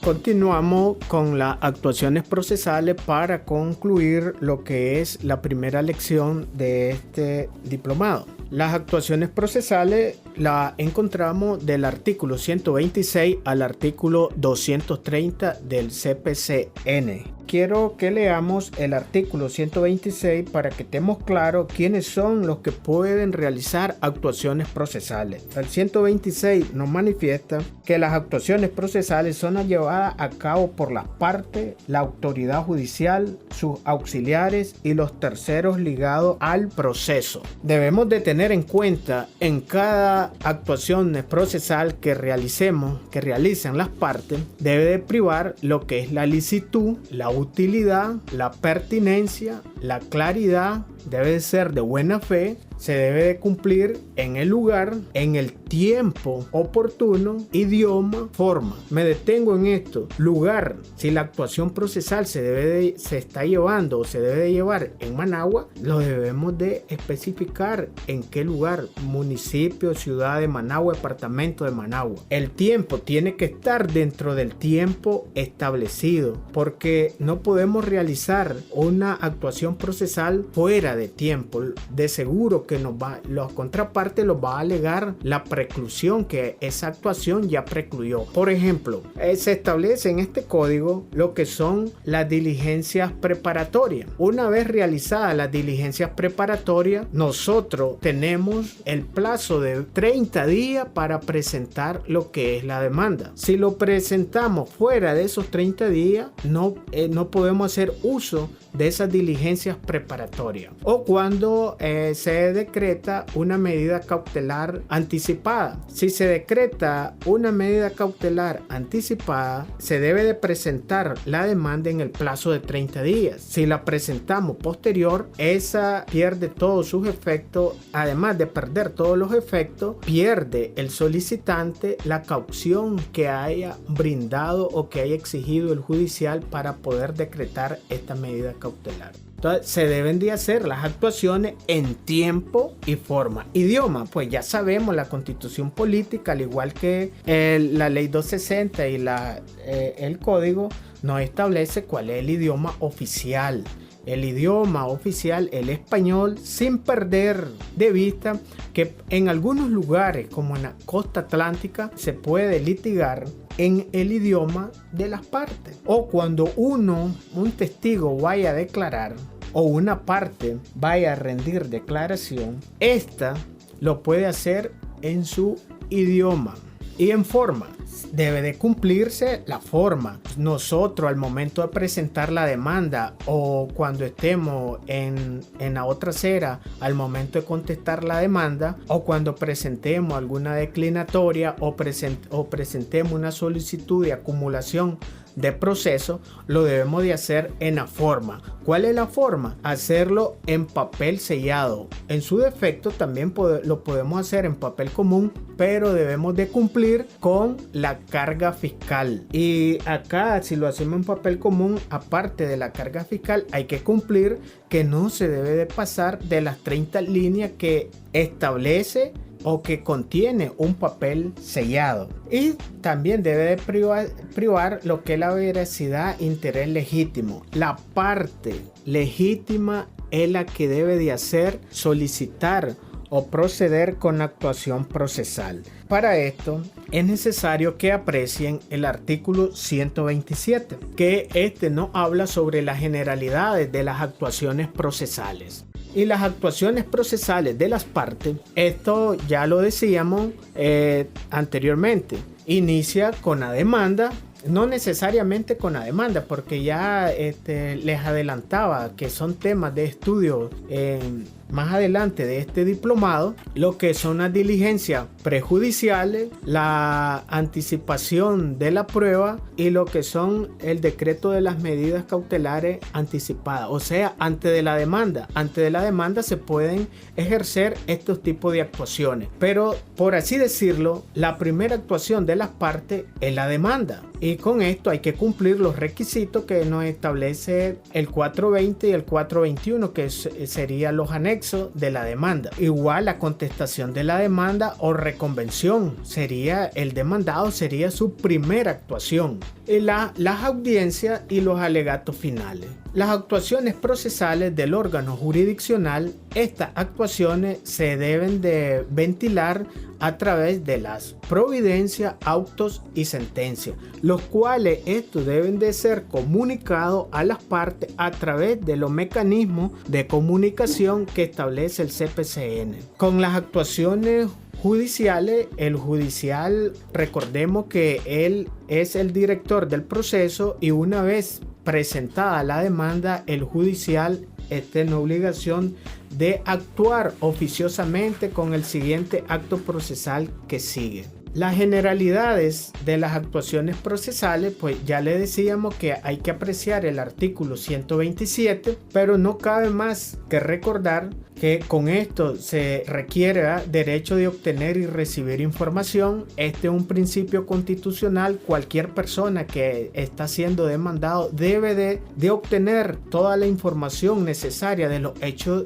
Continuamos con las actuaciones procesales para concluir lo que es la primera lección de este diplomado. Las actuaciones procesales las encontramos del artículo 126 al artículo 230 del CPC-N. Quiero que leamos el artículo 126 para que estemos claros quiénes son los que pueden realizar actuaciones procesales. El 126 nos manifiesta que las actuaciones procesales son llevadas a cabo por las partes, la autoridad judicial, sus auxiliares y los terceros ligados al proceso. Debemos de tener en cuenta en cada actuación procesal que realicen las partes, debe de privar lo que es la licitud, la utilidad, la pertinencia, la claridad, debe de ser de buena fe, se debe de cumplir en el lugar, en el tiempo oportuno, idioma, forma. Me detengo en esto. Lugar, si la actuación procesal se está llevando o se debe de llevar en Managua, lo debemos de especificar en qué lugar, municipio, ciudad de Managua, departamento de Managua. El tiempo tiene que estar dentro del tiempo establecido, porque no podemos realizar una actuación procesal fuera de tiempo. De seguro que la contraparte los va a alegar la preclusión, que esa actuación ya precluyó. Por ejemplo, se establece en este código lo que son las diligencias preparatorias. Una vez realizadas las diligencias preparatorias, nosotros tenemos el plazo de 30 días para presentar lo que es la demanda. Si lo presentamos fuera de esos 30 días, no podemos hacer uso de esas diligencias preparatorias. O cuando se decreta una medida cautelar anticipada. Si se decreta una medida cautelar anticipada, se debe de presentar la demanda en el plazo de 30 días. Si la presentamos posterior, esa pierde todos sus efectos. Además de perder todos los efectos, pierde el solicitante la caución que haya brindado o que haya exigido el judicial para poder decretar esta medida cautelar. Entonces, se deben de hacer las actuaciones en tiempo y forma. Idioma, pues ya sabemos, la Constitución Política, al igual que la Ley 260 y el Código, nos establece cuál es el idioma oficial. El idioma oficial, el español, sin perder de vista que en algunos lugares, como en la costa atlántica, se puede litigar en el idioma de las partes. O cuando un testigo vaya a declarar o una parte vaya a rendir declaración, esta lo puede hacer en su idioma y en forma. Debe de cumplirse la forma. Nosotros al momento de presentar la demanda o cuando estemos en la otra acera al momento de contestar la demanda, o cuando presentemos alguna declinatoria o presentemos una solicitud de acumulación de proceso, lo debemos de hacer en la forma. ¿Cuál es la forma? Hacerlo en papel sellado. En su defecto también lo podemos hacer en papel común, pero debemos de cumplir con la carga fiscal. Y acá, si lo hacemos en papel común, aparte de la carga fiscal, hay que cumplir que no se debe de pasar de las 30 líneas que establece o que contiene un papel sellado. Y también debe de privar lo que es la veracidad e interés legítimo. La parte legítima es la que debe de solicitar o proceder con actuación procesal. Para esto es necesario que aprecien el artículo 127, que no habla sobre las generalidades de las actuaciones procesales. Y las actuaciones procesales de las partes, esto ya lo decíamos anteriormente, inicia con la demanda, no necesariamente con la demanda, porque ya les adelantaba que son temas de estudio más adelante de este diplomado, lo que son las diligencias prejudiciales, la anticipación de la prueba y lo que son el decreto de las medidas cautelares anticipadas, o sea, antes de la demanda. Antes de la demanda se pueden ejercer estos tipos de actuaciones, pero por así decirlo, la primera actuación de las partes es la demanda. Y con esto hay que cumplir los requisitos que nos establece el 420 y el 421, que serían los anexos. nexo de la demanda. Igual la contestación de la demanda o reconvención sería el demandado, sería su primera actuación. Y las audiencias y los alegatos finales. Las actuaciones procesales del órgano jurisdiccional, estas actuaciones se deben de ventilar a través de las providencias, autos y sentencias, los cuales estos deben de ser comunicados a las partes a través de los mecanismos de comunicación que establece el CPCN. Con las actuaciones judiciales, el judicial, recordemos que él es el director del proceso y una vez presentada la demanda, el judicial está en obligación de actuar oficiosamente con el siguiente acto procesal que sigue. Las generalidades de las actuaciones procesales, pues ya le decíamos que hay que apreciar el artículo 127, pero no cabe más que recordar que con esto se requiere derecho de obtener y recibir información. Este es un principio constitucional. Cualquier persona que está siendo demandado debe de obtener toda la información necesaria de los hechos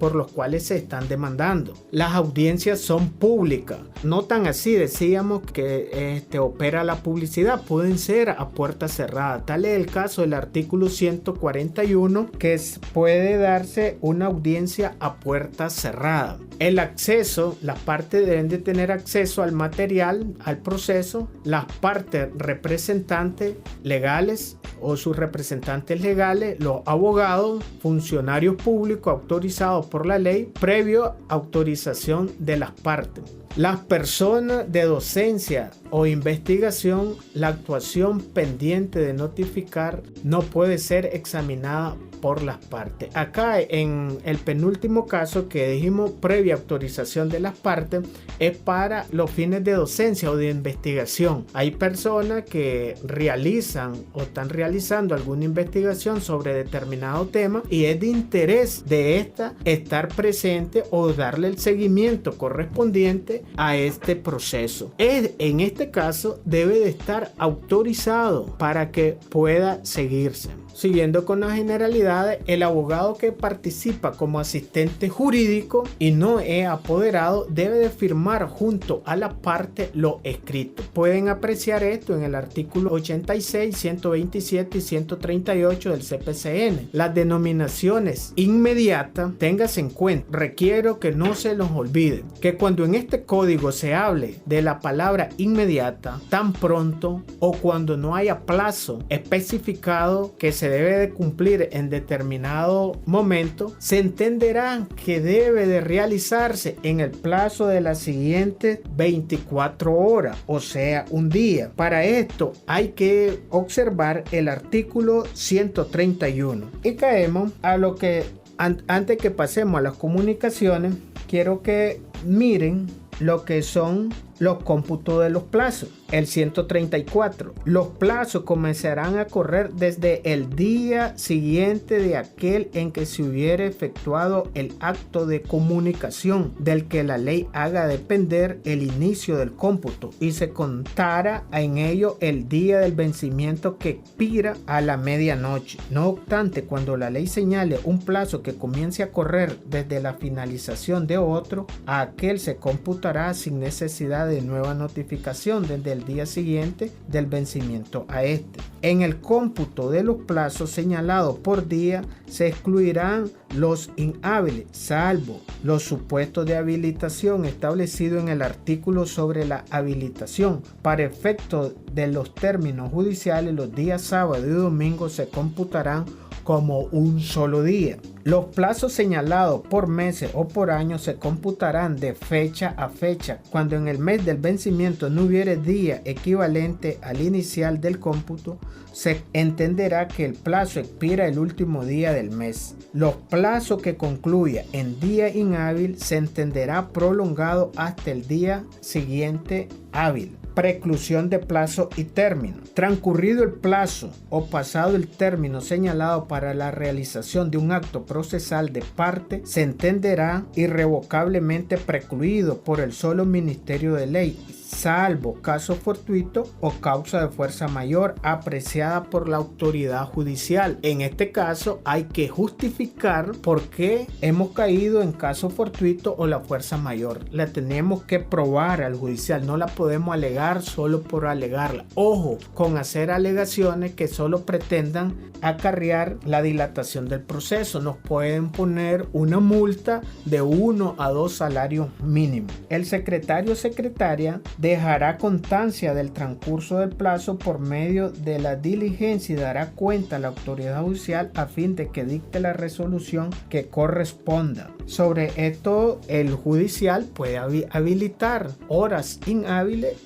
por los cuales se están demandando. Las audiencias son públicas. No tan así, decíamos que opera la publicidad, pueden ser a puerta cerrada. Tal es el caso del artículo 141, que puede darse una audiencia a puerta cerrada. El acceso, las partes deben de tener acceso al material, al proceso. Las partes representantes legales o sus representantes legales, los abogados, funcionarios públicos autorizados por la ley, previo autorización de las partes. Las personas de docencia o investigación, la actuación pendiente de notificar no puede ser examinada por las partes. Acá en el penúltimo caso que dijimos, previa autorización de las partes, es para los fines de docencia o de investigación. Hay personas que realizan o están realizando alguna investigación sobre determinado tema y es de interés de esta estar presente o darle el seguimiento correspondiente a este proceso. En este caso debe de estar autorizado para que pueda seguirse. Siguiendo con las generalidades, el abogado que participa como asistente jurídico y no es apoderado debe de firmar junto a la parte lo escrito. Pueden apreciar esto en el artículo 86, 127 y 138 del CPCN. Las denominaciones inmediatas, téngase en cuenta, requiero que no se los olvide, que cuando en este código se hable de la palabra inmediata, tan pronto o cuando no haya plazo especificado que se debe de cumplir en determinado momento, se entenderá que debe de realizarse en el plazo de las siguientes 24 horas, o sea, un día. Para esto hay que observar el artículo 131 y caemos a lo que antes que pasemos a las comunicaciones, quiero que miren lo que son los cómputos de los plazos. El 134. Los plazos comenzarán a correr desde el día siguiente de aquel en que se hubiere efectuado el acto de comunicación del que la ley haga depender el inicio del cómputo y se contara en ello el día del vencimiento que expira a la medianoche. No obstante, cuando la ley señale un plazo que comience a correr desde la finalización de otro, a aquel se computará sin necesidad de nueva notificación desde el día siguiente del vencimiento a este. En el cómputo de los plazos señalados por día se excluirán los inhábiles, salvo los supuestos de habilitación establecidos en el artículo sobre la habilitación. Para efecto de los términos judiciales, los días sábado y domingo se computarán como un solo día. Los plazos señalados por meses o por años se computarán de fecha a fecha. Cuando en el mes del vencimiento no hubiere día equivalente al inicial del cómputo, se entenderá que el plazo expira el último día del mes. Los plazos que concluya en día inhábil se entenderá prolongado hasta el día siguiente hábil. Preclusión de plazo y término. Transcurrido el plazo o pasado el término señalado para la realización de un acto procesal de parte, se entenderá irrevocablemente precluido por el solo Ministerio de Ley, salvo caso fortuito o causa de fuerza mayor apreciada por la autoridad judicial. En este caso hay que justificar por qué hemos caído en caso fortuito o la fuerza mayor. La tenemos que probar al judicial, no la podemos alegar solo por alegarla. Ojo con hacer alegaciones que solo pretendan acarrear la dilatación del proceso. Nos pueden poner una multa de 1 a 2 salarios mínimos. El secretario o secretaria dejará constancia del transcurso del plazo por medio de la diligencia y dará cuenta a la autoridad judicial a fin de que dicte la resolución que corresponda. Sobre esto, el judicial puede habilitar horas inhábiles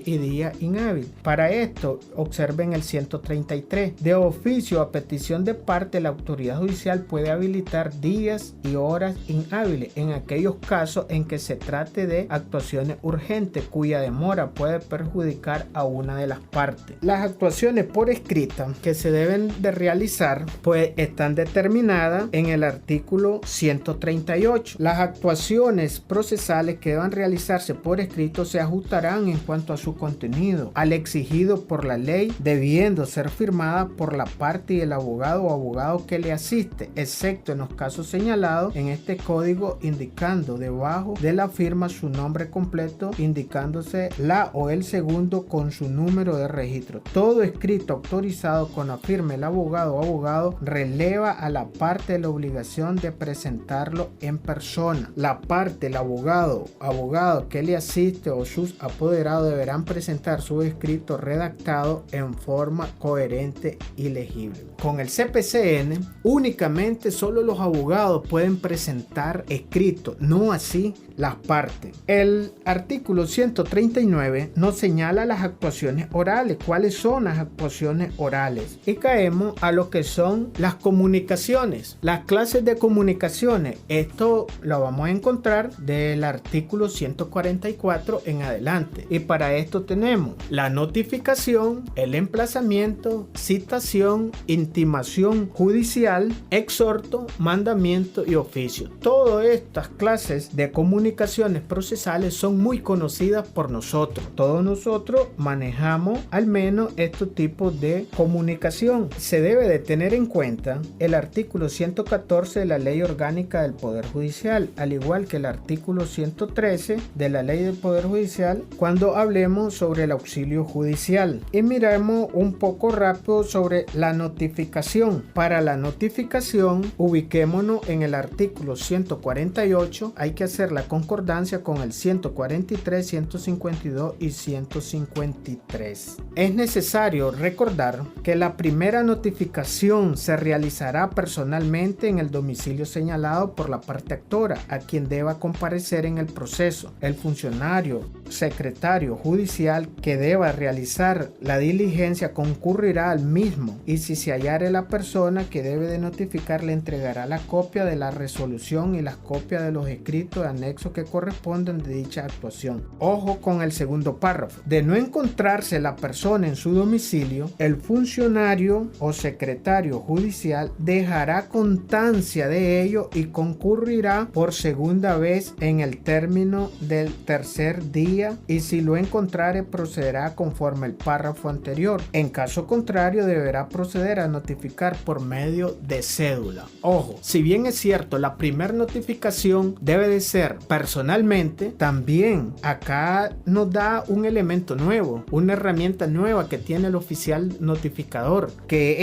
y día inhábil. Para esto, observen el 133. De oficio, a petición de parte, la autoridad judicial puede habilitar días y horas inhábiles en aquellos casos en que se trate de actuaciones urgentes cuya demora puede perjudicar a una de las partes. Las actuaciones por escrita que se deben de realizar pues están determinadas en el artículo 138. Las actuaciones procesales que deban realizarse por escrito se ajustarán en cuanto a su contenido al exigido por la ley, debiendo ser firmada por la parte y el abogado o abogado que le asiste, excepto en los casos señalados en este código, indicando debajo de la firma su nombre completo, indicándose la o el segundo con su número de registro. Todo escrito autorizado con la firma del abogado o abogado releva a la parte la obligación de presentarlo en persona. La parte, el abogado que le asiste o sus apoderados deberán presentar su escrito redactado en forma coherente y legible. Con el CPCN únicamente solo los abogados pueden presentar escrito, no así las partes. El artículo 139 nos señala las actuaciones orales. ¿Cuáles son las actuaciones orales? Y caemos a lo que son las comunicaciones, las clases de comunicaciones. Esto lo vamos a encontrar del artículo 144 en adelante. Y para esto tenemos la notificación, el emplazamiento, citación, intimación judicial, exhorto, mandamiento y oficio. Todas estas clases de comunicaciones procesales son muy conocidas por nosotros. Todos nosotros manejamos al menos estos tipos de comunicación. Se debe de tener en cuenta el artículo 114 de la Ley Orgánica del Poder Judicial, al igual que el artículo 113 de la Ley del Poder Judicial cuando hablemos sobre el auxilio judicial. Y miremos un poco rápido sobre la notificación. Para la notificación, ubiquémonos en el artículo 148. Hay que hacer la concordancia con el 143, 152 y 153. Es necesario recordar que la primera notificación se realizará personalmente en el domicilio señalado por la parte actora, a quien deba comparecer en el proceso. El funcionario secretario judicial que deba realizar la diligencia concurrirá al mismo, y si se hallare la persona que debe de notificar, le entregará la copia de la resolución y las copias de los escritos de anexo que corresponden de dicha actuación. Ojo con el segundo párrafo. De no encontrarse la persona en su domicilio, el funcionario o secretario judicial dejará constancia de ello y concurrirá por segunda vez en el término del tercer día, y si lo encontrare procederá conforme el párrafo anterior. En caso contrario, deberá proceder a notificar por medio de cédula. Ojo, si bien es cierto la primera notificación debe de ser personalmente, también acá nos da un elemento nuevo, una herramienta nueva que tiene el oficial notificador, que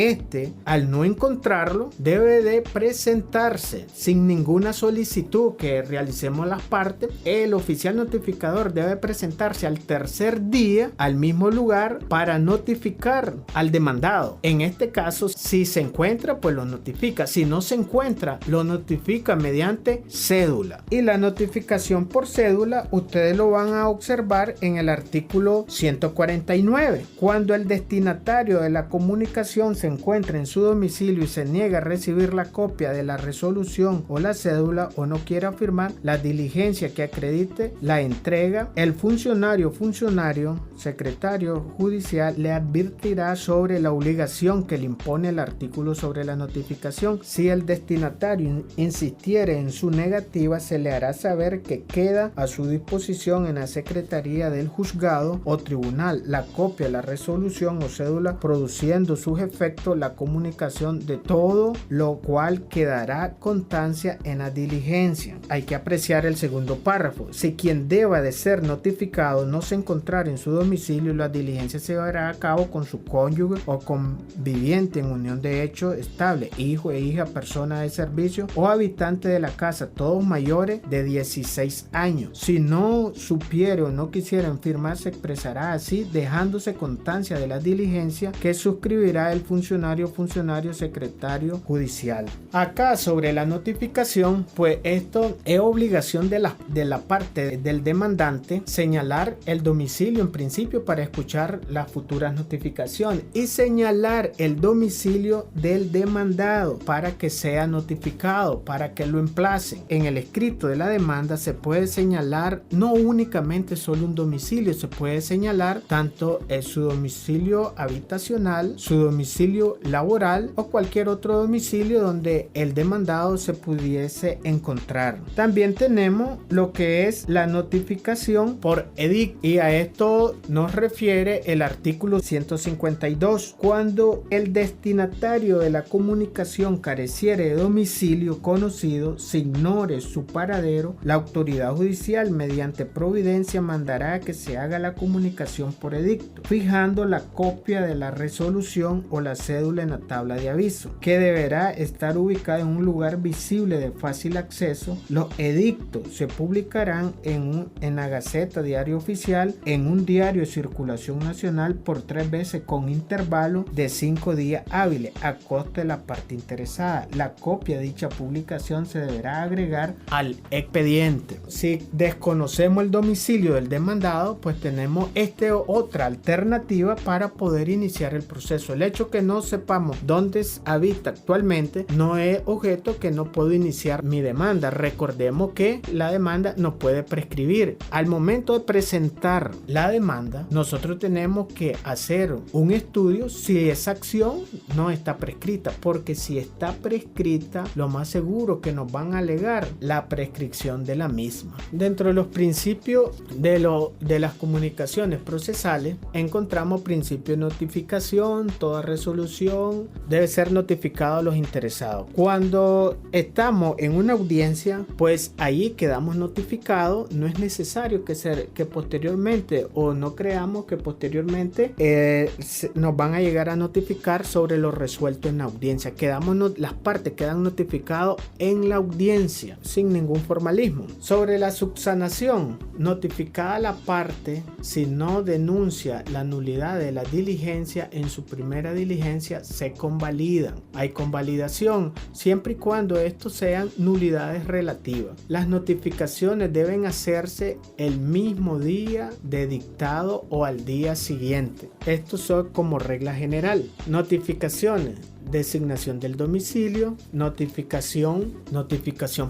al no encontrarlo debe de presentarse sin ninguna solicitud que realicemos las partes. El oficial notificador debe presentarse al tercer día al mismo lugar para notificar al demandado. En este caso, si se encuentra, pues lo notifica. Si no se encuentra, lo notifica mediante cédula. Y la notificación por cédula ustedes lo van a observar en el artículo 149. Cuando el destinatario de la comunicación se encuentra en su domicilio y se niega a recibir la copia de la resolución o la cédula, o no quiera firmar la diligencia que acredite la entrega, el funcionario, secretario judicial le advertirá sobre la obligación que le impone el artículo sobre la notificación. Si el destinatario insistiere en su negativa, se le hará saber refiere que queda a su disposición en la secretaría del juzgado o tribunal la copia de la resolución o cédula, produciendo sus efectos la comunicación de todo lo cual quedará constancia en la diligencia. Hay que apreciar el segundo párrafo. Si quien deba de ser notificado no se encontrara en su domicilio, la diligencia se llevará a cabo con su cónyuge o conviviente en unión de hecho estable, hijo e hija, persona de servicio o habitante de la casa, todos mayores de 16 años. Si no supiere o no quisieran firmar, se expresará así, dejándose constancia de la diligencia que suscribirá el funcionario secretario judicial. Acá sobre la notificación, pues esto es obligación de la parte del demandante señalar el domicilio en principio para escuchar las futuras notificaciones y señalar el domicilio del demandado para que sea notificado, para que lo emplacen. En el escrito de la demanda se puede señalar no únicamente solo un domicilio, se puede señalar tanto su domicilio habitacional, su domicilio laboral o cualquier otro domicilio donde el demandado se pudiese encontrar. También tenemos lo que es la notificación por edicto, y a esto nos refiere el artículo 152. Cuando el destinatario de la comunicación careciere de domicilio conocido, se ignore su paradero, la autoridad judicial mediante providencia mandará que se haga la comunicación por edicto, fijando la copia de la resolución o la cédula en la tabla de aviso, que deberá estar ubicada en un lugar visible de fácil acceso. Los edictos se publicarán en la Gaceta Diario Oficial, en un diario de circulación nacional por 3 veces con intervalo de 5 días hábiles a coste de la parte interesada. La copia de dicha publicación se deberá agregar al expediente. Si desconocemos el domicilio del demandado, pues tenemos otra alternativa para poder iniciar el proceso. El hecho que no sepamos dónde habita actualmente no es objeto que no puedo iniciar mi demanda. Recordemos que la demanda no puede prescribir. Al momento de presentar la demanda, nosotros tenemos que hacer un estudio si esa acción no está prescrita, porque si está prescrita, lo más seguro que nos van a alegar la prescripción de la misma. Dentro de los principios de las comunicaciones procesales encontramos principio de notificación. Toda resolución debe ser notificada a los interesados. Cuando estamos en una audiencia, pues ahí quedamos notificados. No es necesario que posteriormente, o no creamos que posteriormente nos van a llegar a notificar sobre lo resuelto en la audiencia. Las partes quedan notificadas en la audiencia sin ningún formalismo. Sobre la subsanación, notificada la parte si no denuncia la nulidad de la diligencia en su primera diligencia, se convalidan. Hay convalidación siempre y cuando estos sean nulidades relativas. Las notificaciones deben hacerse el mismo día de dictado o al día siguiente. Estos son como regla general. Notificaciones: designación del domicilio, notificación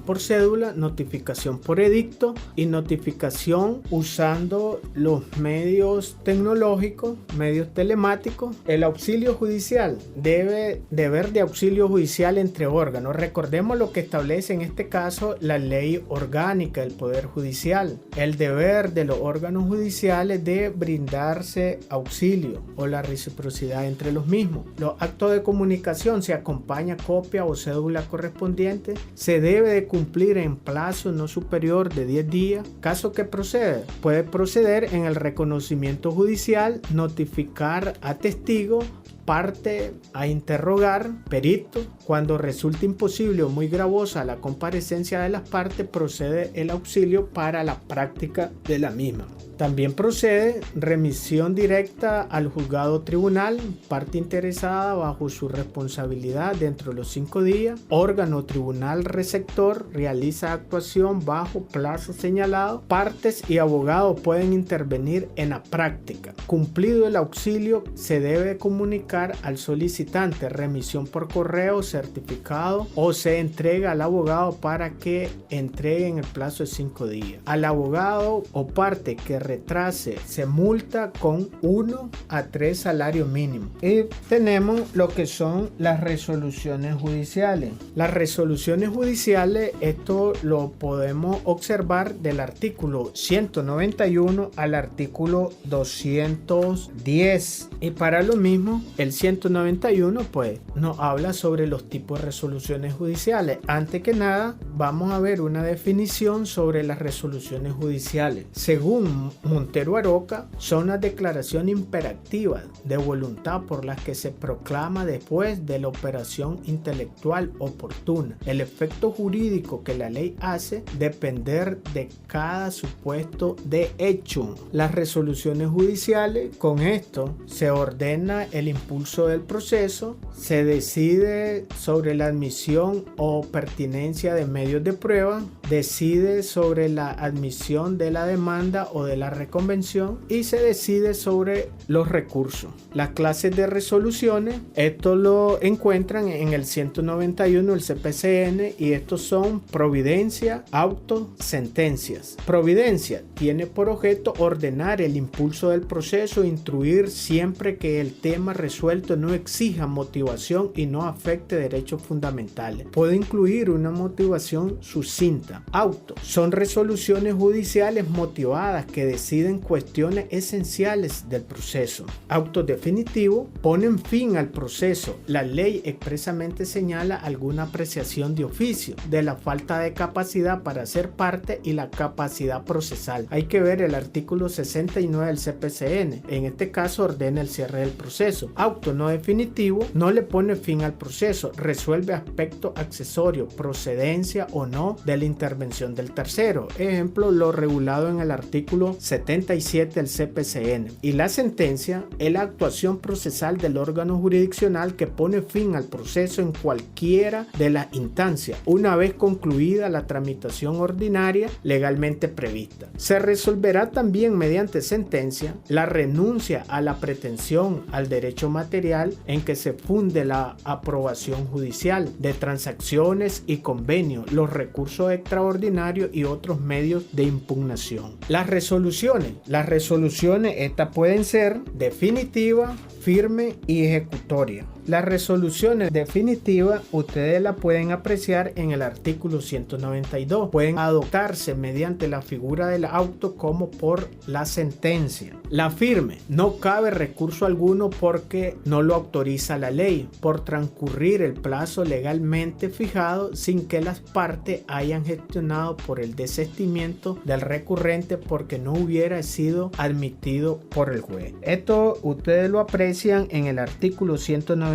por cédula, notificación por edicto y notificación usando los medios tecnológicos, medios telemáticos. El auxilio judicial: deber de auxilio judicial entre órganos. Recordemos lo que establece en este caso la ley orgánica del Poder Judicial. El deber de los órganos judiciales de brindarse auxilio o la reciprocidad entre los mismos. Los actos de comunicación se acompaña copia o cédula correspondiente. Se debe de cumplir en plazo no superior de 10 días. Caso que puede proceder en el reconocimiento judicial, notificar a testigo, parte a interrogar, perito. Cuando resulte imposible o muy gravosa la comparecencia de las partes, procede el auxilio para la práctica de la misma. También procede remisión directa al juzgado o tribunal, parte interesada bajo su responsabilidad dentro de los 5 días. Órgano o tribunal receptor realiza actuación bajo plazo señalado. Partes y abogados pueden intervenir en la práctica. Cumplido el auxilio, se debe comunicar al solicitante remisión por correo certificado o se entrega al abogado para que entregue en el plazo de 5 días. Al abogado o parte que retrase, se multa con 1 a 3 salarios mínimos. Y tenemos lo que son las resoluciones judiciales. Las resoluciones judiciales, esto lo podemos observar del artículo 191 al artículo 210. Y para lo mismo, el 191 pues nos habla sobre los tipos de resoluciones judiciales. Antes que nada, vamos a ver una definición sobre las resoluciones judiciales. Según Montero Aroca, son las declaraciones imperativas de voluntad por las que se proclama después de la operación intelectual oportuna el efecto jurídico que la ley hace depender de cada supuesto de hecho. Las resoluciones judiciales, con esto se ordena el impulso del proceso, se decide sobre la admisión o pertinencia de medios de prueba, decide sobre la admisión de la demanda o de la reconvención y se decide sobre los recursos. Las clases de resoluciones, esto lo encuentran en el 191 del CPCN y estos son providencia, auto, sentencias. Providencia tiene por objeto ordenar el impulso del proceso, instruir siempre que el tema resuelto no exija motivación y no afecte derechos fundamentales. Puede incluir una motivación sucinta. Auto son resoluciones judiciales motivadas que deciden cuestiones esenciales del proceso. Autos definitivos ponen fin al proceso. La ley expresamente señala alguna apreciación de oficio de la falta de capacidad para ser parte y la capacidad procesal. Hay que ver el artículo 69 del CPCN. En este caso ordena el cierre del proceso. Auto no definitivo no le pone fin al proceso, resuelve aspectos accesorios, procedencia o no de la intervención del tercero. Ejemplo, lo regulado en el artículo 77 del CPCN. Y la sentencia es la actuación procesal del órgano jurisdiccional que pone fin al proceso en cualquiera de las instancias, una vez concluida la tramitación ordinaria legalmente prevista. Se resolverá también mediante sentencia la renuncia a la pretensión al derecho material en que se funde la aprobación judicial de transacciones y convenios, los recursos extraordinarios y otros medios de impugnación. Las resoluciones estas pueden ser definitivas, firme y ejecutoria. Las resoluciones definitivas ustedes las pueden apreciar en el artículo 192. Pueden adoptarse mediante la figura del auto como por la sentencia. La firme no cabe recurso alguno porque no lo autoriza la ley por transcurrir el plazo legalmente fijado sin que las partes hayan gestionado por el desistimiento del recurrente porque no hubiera sido admitido por el juez. Esto ustedes lo aprecian en el artículo 193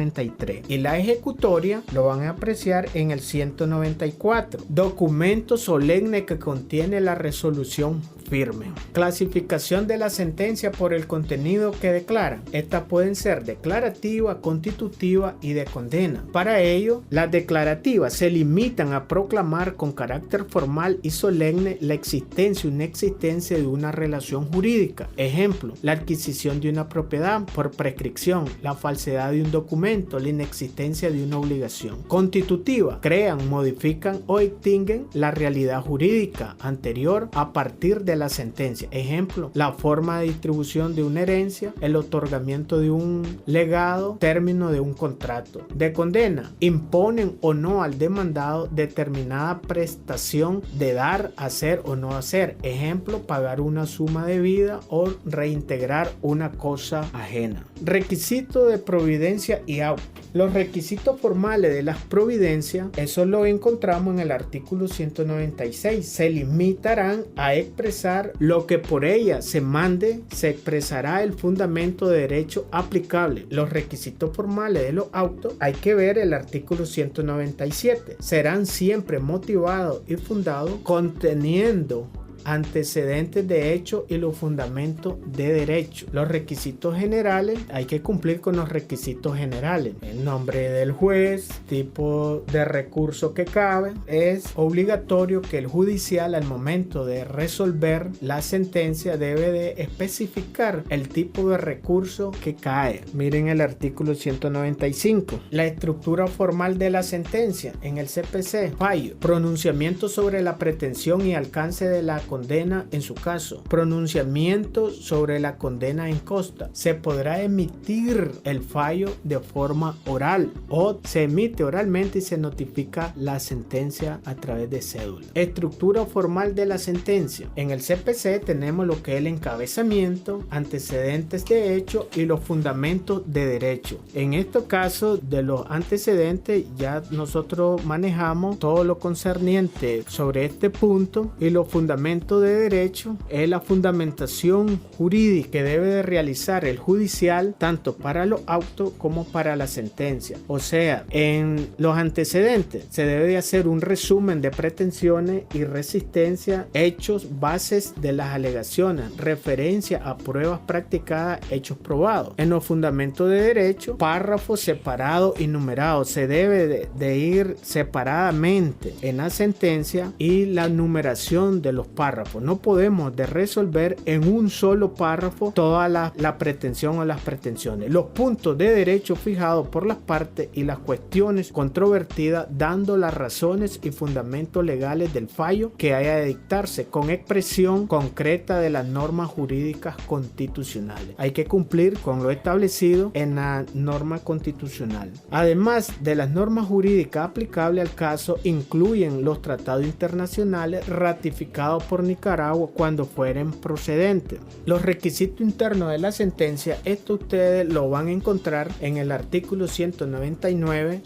y la ejecutoria lo van a apreciar en el 194. Documento solemne que contiene la resolución firme. Clasificación de la sentencia por el contenido que declara. Estas pueden ser declarativa, constitutiva y de condena. Para ello, las declarativas se limitan a proclamar con carácter formal y solemne la existencia o inexistencia de una relación jurídica. Ejemplo, la adquisición de una propiedad por prescripción, la falsedad de un documento, la inexistencia de una obligación. Constitutiva, crean, modifican o extinguen la realidad jurídica anterior a partir de la sentencia. Ejemplo, la forma de distribución de una herencia, el otorgamiento de un legado, término de un contrato. De condena, imponen o no al demandado determinada prestación de dar, hacer o no hacer. Ejemplo, pagar una suma debida o reintegrar una cosa ajena. Requisito de providencia y auto. Los requisitos formales de las providencias, eso lo encontramos en el artículo 196. Se limitarán a expresar lo que por ella se mande, se expresará el fundamento de derecho aplicable. Los requisitos formales de los autos, hay que ver el artículo 197. Serán siempre motivados y fundados conteniendo antecedentes de hecho y los fundamentos de derecho. Los requisitos generales, hay que cumplir con los requisitos generales. El nombre del juez, tipo de recurso que cabe. Es obligatorio que el judicial al momento de resolver la sentencia debe de especificar el tipo de recurso que cae. Miren el artículo 195. La estructura formal de la sentencia en el CPC. Fallo. Pronunciamiento sobre la pretensión y alcance de la condena en su caso. Pronunciamiento sobre la condena en consta. Se podrá emitir el fallo de forma oral o se emite oralmente y se notifica la sentencia a través de cédula. Estructura formal de la sentencia. En el CPC tenemos lo que es el encabezamiento, antecedentes de hecho y los fundamentos de derecho. En este caso de los antecedentes ya nosotros manejamos todo lo concerniente sobre este punto, y los fundamentos de derecho es la fundamentación jurídica que debe de realizar el judicial tanto para los autos como para la sentencia. O sea, en los antecedentes se debe de hacer un resumen de pretensiones y resistencia, hechos, bases de las alegaciones, referencia a pruebas practicadas, hechos probados. En los fundamentos de derecho, párrafos separados y numerados, se debe de ir separadamente en la sentencia y la numeración de los párrafos. No podemos de resolver en un solo párrafo toda la pretensión o las pretensiones. Los puntos de derecho fijados por las partes y las cuestiones controvertidas, dando las razones y fundamentos legales del fallo que haya de dictarse con expresión concreta de las normas jurídicas constitucionales. Hay que cumplir con lo establecido en la norma constitucional. Además de las normas jurídicas aplicables al caso, incluyen los tratados internacionales ratificados por Nicaragua cuando fueren procedentes. Los requisitos internos de la sentencia, esto ustedes lo van a encontrar en el artículo 199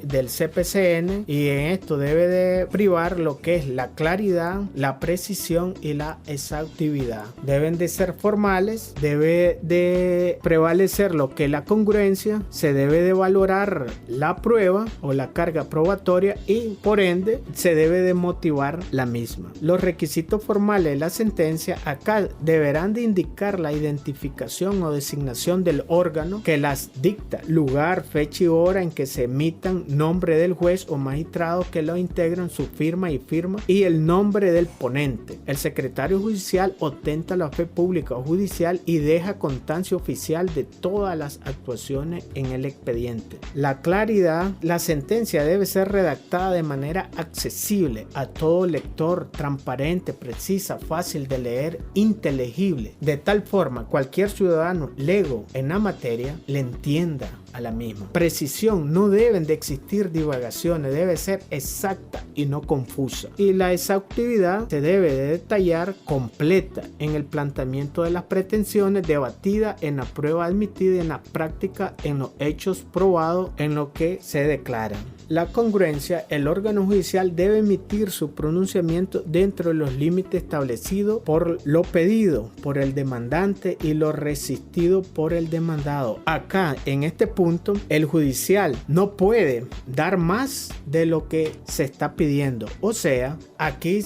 del CPCN, y en esto debe de privar lo que es la claridad, la precisión y la exhaustividad. Deben de ser formales, debe de prevalecer lo que es la congruencia, se debe de valorar la prueba o la carga probatoria y por ende se debe de motivar la misma. Los requisitos formales de la sentencia acá deberán de indicar la identificación o designación del órgano que las dicta, lugar, fecha y hora en que se emitan, nombre del juez o magistrado que lo integran, su firma y el nombre del ponente. El secretario judicial ostenta la fe pública o judicial y deja constancia oficial de todas las actuaciones en el expediente. La claridad. La sentencia debe ser redactada de manera accesible a todo lector, transparente, precisa, fácil de leer, inteligible, de tal forma cualquier ciudadano lego en la materia le entienda a la misma. Precisión, no deben de existir divagaciones, debe ser exacta y no confusa. Y la exhaustividad se debe de detallar completa en el planteamiento de las pretensiones, debatida en la prueba admitida y en la práctica en los hechos probados en lo que se declaran. La congruencia, el órgano judicial debe emitir su pronunciamiento dentro de los límites establecidos por lo pedido por el demandante y lo resistido por el demandado. Acá, en este punto, el judicial no puede dar más de lo que se está pidiendo. O sea, aquí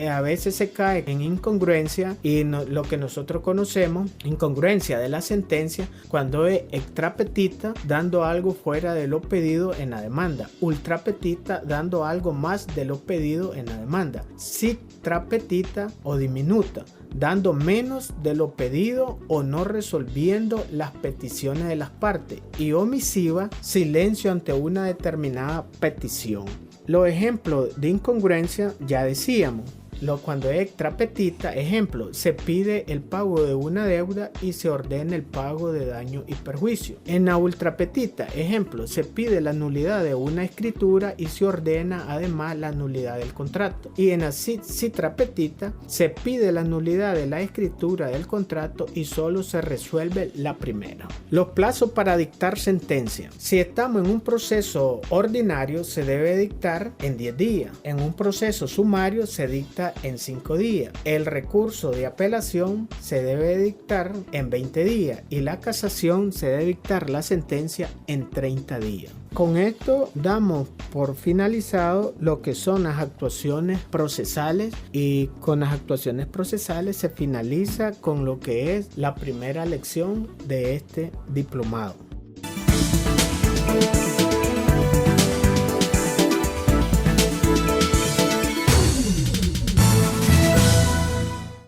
a veces se cae en incongruencia y lo que nosotros conocemos, incongruencia de la sentencia, cuando es extrapetita dando algo fuera de lo pedido en la demanda, ultrapetita dando algo más de lo pedido en la demanda, citrapetita o diminuta dando menos de lo pedido o no resolviendo las peticiones de las partes, y omisiva, silencio ante una determinada petición. Los ejemplos de incongruencia ya decíamos. Cuando es extrapetita, ejemplo, se pide el pago de una deuda y se ordena el pago de daño y perjuicio. En la ultrapetita, ejemplo, se pide la nulidad de una escritura y se ordena además la nulidad del contrato. Y en la citrapetita, se pide la nulidad de la escritura del contrato y solo se resuelve la primera. Los plazos para dictar sentencia. Si estamos en un proceso ordinario, se debe dictar en 10 días. En un proceso sumario se dicta en 5 días. El recurso de apelación se debe dictar en 20 días y la casación se debe dictar la sentencia en 30 días. Con esto damos por finalizado lo que son las actuaciones procesales, y con las actuaciones procesales se finaliza con lo que es la primera lección de este diplomado.